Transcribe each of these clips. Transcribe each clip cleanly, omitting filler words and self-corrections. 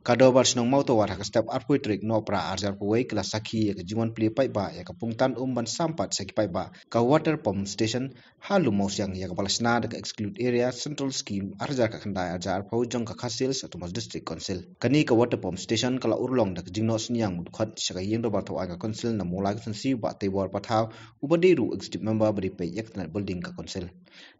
Kadobar sinong mau tawar hak step arpui trik no pra arjar puai kelas saki ya kejiwan pli pai ba ya kapungtan ban sampat saki pai ba ka water pump station halu mau siang ya kepala sna de exclude area central scheme arjar ka khandai arjar pau jong ka khasil satu mas district council kani ka water pump station kala urlong de jingno sniang mut khat saka yeng do ba thaw ka council na mola ka sensi ba te bor pathaw ubadiru executive member bari pe yak na building ka council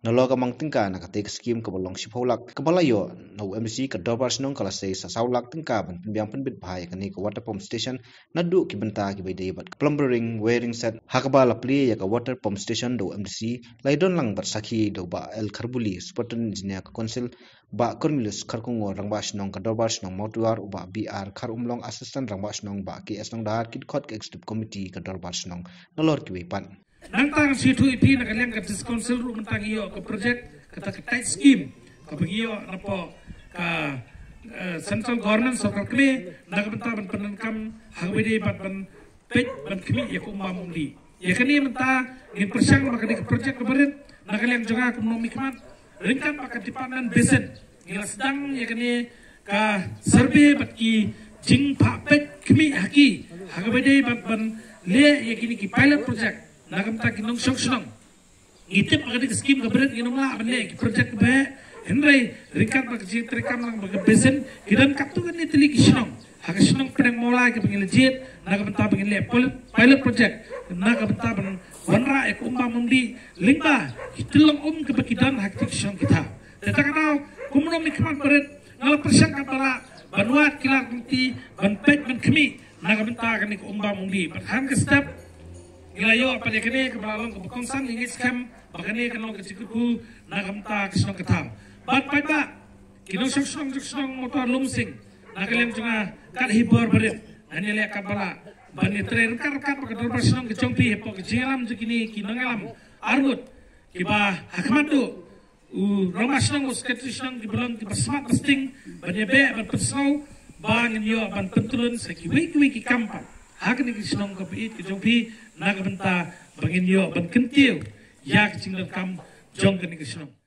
na lo ka mangtingka na ka te scheme ka bolong sipholak kepala yo no mc ka dobar sinong kala sei sa saulak tingka ban pembiang penbit bahaya kani ka water pump station nadu ki benta ki bede bat plumbering wiring set hakba lapli ya ka water pump station do mdc laidon lang bat sakhi do ba el kharbuli superintendent engineer ka council ba cornelius kharkungo rangba snong ka dobar snong motuar ba br khar umlong assistant rangba snong ba ki snong dar kit khot ka executive committee ka dobar snong nolor ki wepan nantang situ ipi na kaleng ka council ru mentang iyo ka project kata ka tight scheme ka bagiyo napo ka central government sokal kami nak benta ban penankam hangwede ban pej ban kami ya ko mamuli ya kani menta ngin persang maka di project keberit nak yang juga ekonomi kamat ringkan maka department besen ngila sedang ya kani ka survey bat ki jing pa pej kami haki hangwede ban le ya kini ki pilot project nak benta kinong sok itip maka di scheme keberit nginong la ban le ki project be Henry ringkat makci terekam lang besen kidan kaptungan ni teli kisnong hakisnong pedang mola ke pengilajit naga benta pengilai pilot project naga benta ben wanra ek umba mundi lingba hitilong ke bakidan hak kisnong kita tetapi kalau kumno mikman berit ngala persang kapala banwat kilar kunti ban pej ban kemi naga benta kan ek umba mundi ban han ke step ilayo apa dia kene ke balong ke bukongsan lingis kam bakane kanong ke cikuku naga benta kisnong kita bat pada kinong sok motor lumsing nakalem juga kat hibor berit ani le kapala bani train kar pakai dorbar sinong ke jongpi hepo ke jelam jekini kinangalam argut kiba hakmatu roma sinong sketri sinong dibelang kiba smart testing bani be ban pesau bangin yo ban pentulun saki wiki kampan hakni ki sinong ke pit ke jongpi naga benta bangin yo ban kentil ya ke cingdal kam jong ke ni sinong